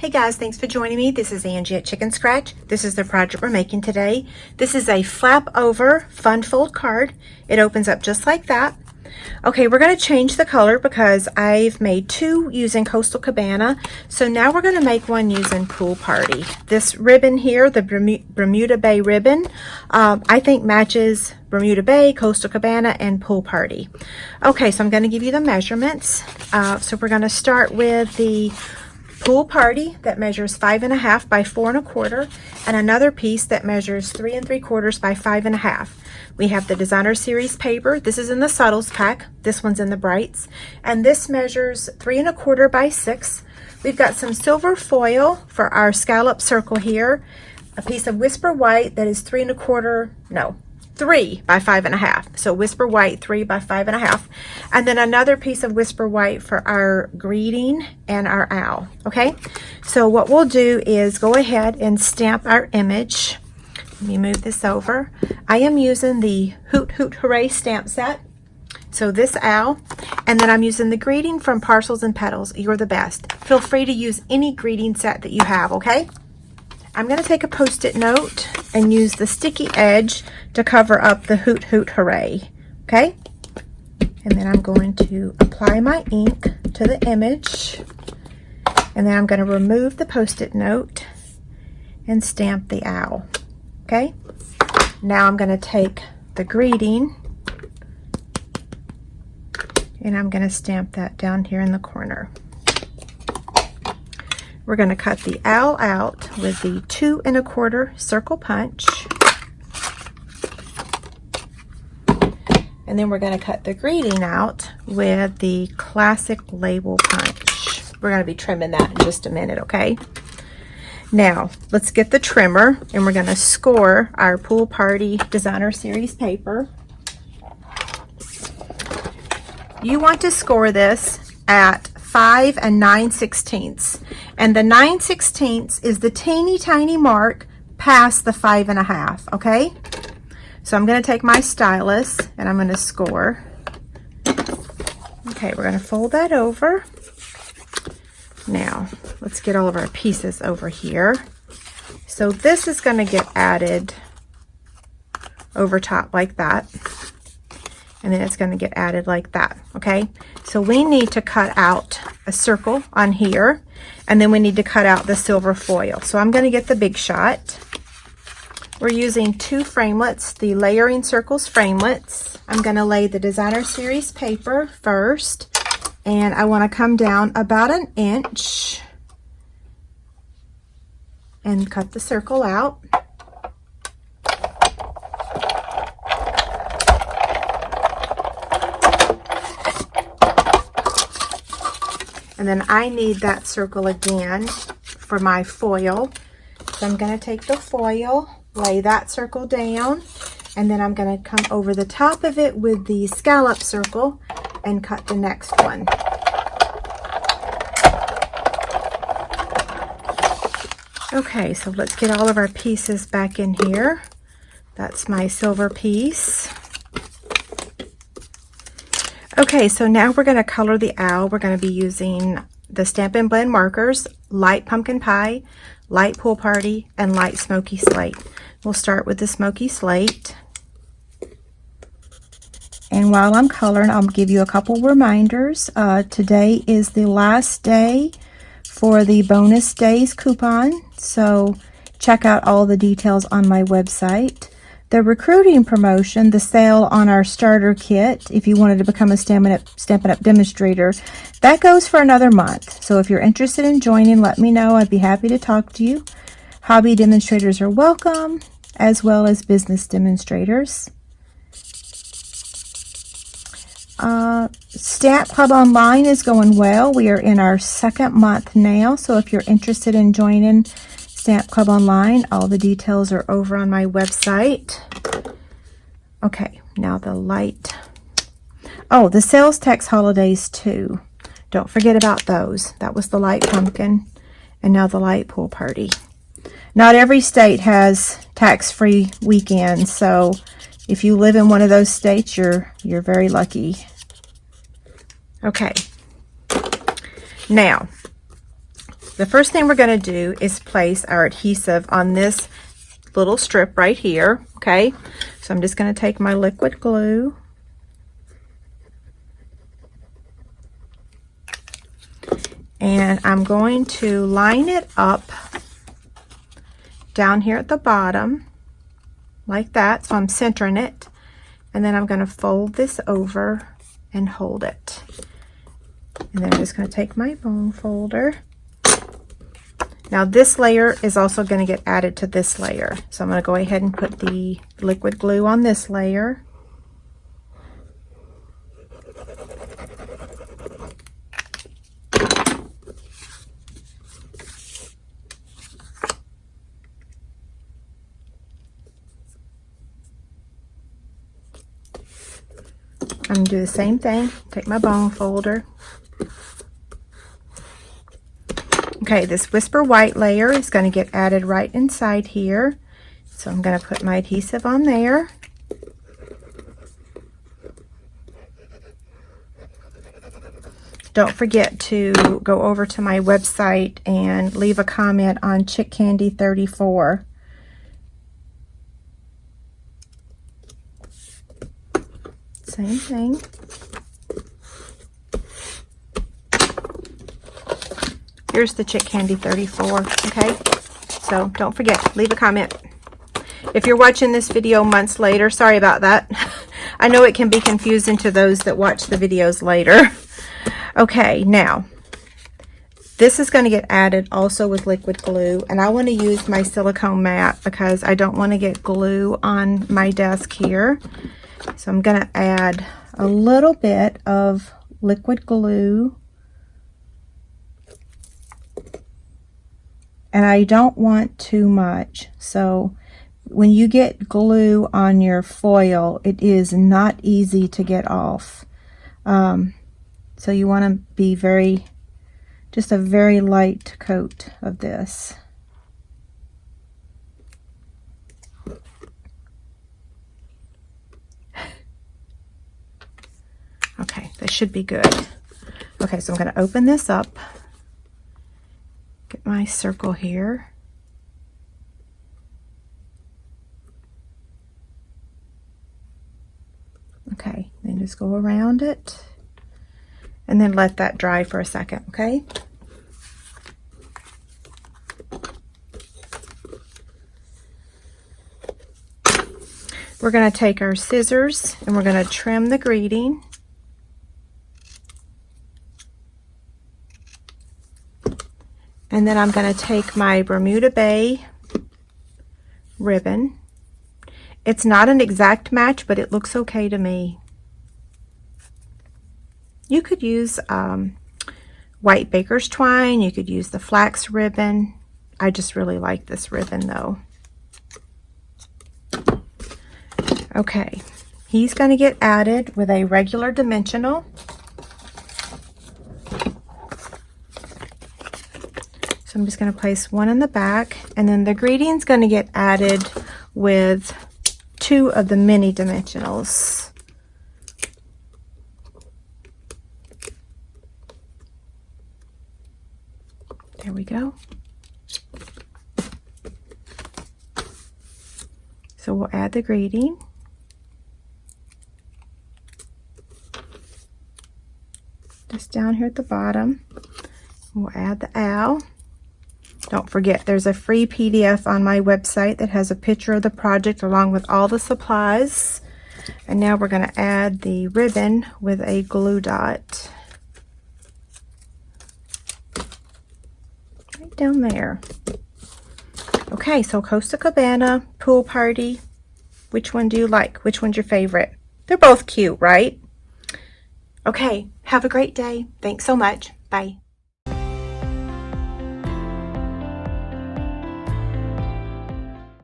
Hey guys, thanks for joining me. This is Angie at Chicken Scratch. This is the project we're making today. This is a flap over fun fold card. It opens up just like that. Okay, we're going to change the color because I've made two using Coastal Cabana. So now we're going to make one using Pool Party. This ribbon here, the Bermuda Bay ribbon, I think matches Bermuda Bay, Coastal Cabana, and Pool Party. Okay, so I'm going to give you the measurements. So we're going to start with the Pool Party that measures 5.5 by 4.25, and another piece that measures 3.75 by 5.5. We have the Designer Series paper. This is in the Subtles pack. This one's in the Brights, and this measures 3.25 by 6. We've got some silver foil for our scallop circle here, a piece of Whisper White that is 3 by 5.5. So Whisper White 3 by 5.5, and then another piece of Whisper White for our greeting and our owl. Okay, so what we'll do is go ahead and stamp our image. Let me move this over. I am using the Hoot Hoot Hooray stamp set. So this owl, and then I'm using the greeting from Parcels and Petals. You're the best. Feel free to use any greeting set that you have, okay? I'm going to take a Post-it note and use the sticky edge to cover up the Hoot Hoot Hooray, okay? And then I'm going to apply my ink to the image, and then I'm going to remove the Post-it note and stamp the owl, okay? Now I'm going to take the greeting and I'm going to stamp that down here in the corner. We're going to cut the owl out with the 2 1/4 circle punch. And then we're going to cut the greeting out with the classic label punch. We're going to be trimming that in just a minute, okay? Now, let's get the trimmer, and we're going to score our Pool Party Designer Series paper. You want to score this at 5 9/16, and the 9/16 is the teeny tiny mark past the 5.5. Okay, so I'm going to take my stylus and I'm going to score. Okay, we're going to fold that over. Now let's get all of our pieces over here. So this is going to get added over top like that, and then it's going to get added like that. Okay, so we need to cut out a circle on here, and then we need to cut out the silver foil. So I'm going to get the Big Shot. We're using 2 framelits, the Layering Circles framelits. I'm going to lay the Designer Series paper first, and I want to come down about 1 inch and cut the circle out. And then I need that circle again for my foil. So I'm going to take the foil, lay that circle down, and then I'm going to come over the top of it with the scallop circle and cut the next one. Okay, so let's get all of our pieces back in here. That's my silver piece. Okay, so now we're going to color the owl. We're going to be using the Stampin' Blend markers, Light Pumpkin Pie, Light Pool Party, and Light Smoky Slate. We'll start with the Smoky Slate. And while I'm coloring, I'll give you a couple reminders. Today is the last day for the Bonus Days coupon, so check out all the details on my website. The recruiting promotion, the sale on our starter kit, if you wanted to become a Stampin' Up! Demonstrator, that goes for another month. So if you're interested in joining, let me know. I'd be happy to talk to you. Hobby demonstrators are welcome, as well as business demonstrators. Stamp Club Online is going well. We are in our 2nd month now, so if you're interested in joining Stamp Club Online, all the details are over on my website. Okay, now the light. Oh, the sales tax holidays too. Don't forget about those. That was the Light Pumpkin, and now the Light Pool Party. Not every state has tax-free weekends, so if you live in one of those states, you're very lucky. Okay. Now, the first thing we're going to do is place our adhesive on this little strip right here, okay? So I'm just going to take my liquid glue and I'm going to line it up down here at the bottom like that. So I'm centering it, and then I'm going to fold this over and hold it. And then I'm just going to take my bone folder. Now this layer is also going to get added to this layer. So I'm going to go ahead and put the liquid glue on this layer. I'm going to do the same thing. Take my bone folder. Okay, this Whisper White layer is going to get added right inside here. So I'm going to put my adhesive on there. Don't forget to go over to my website and leave a comment on Chick Candy 34. Same thing. Here's the Chick Candy 34, okay? So don't forget, leave a comment. If you're watching this video months later, sorry about that. I know it can be confusing to those that watch the videos later. Okay, now, this is going to get added also with liquid glue, and I want to use my silicone mat because I don't want to get glue on my desk here. So I'm going to add a little bit of liquid glue. And I don't want too much. So when you get glue on your foil, it is not easy to get off. So you want to be just a very light coat of this. Okay, this should be good. Okay, so I'm going to open this up. Get my circle here. Okay, then just go around it and then let that dry for a second, okay? We're going to take our scissors and we're going to trim the greeting. And then I'm going to take my Bermuda Bay ribbon. It's not an exact match, but it looks okay to me. You could use white baker's twine. You could use the flax ribbon. I just really like this ribbon though. Okay, he's going to get added with a regular dimensional. So I'm just going to place one in the back, and then the greeting's going to get added with 2 of the mini dimensionals. There we go. So we'll add the greeting. Just down here at the bottom. We'll add the owl. Don't forget, there's a free PDF on my website that has a picture of the project along with all the supplies. And now we're going to add the ribbon with a glue dot. Right down there. Okay, so Costa Cabana, pool party. Which one do you like? Which one's your favorite? They're both cute, right? Okay, have a great day. Thanks so much. Bye.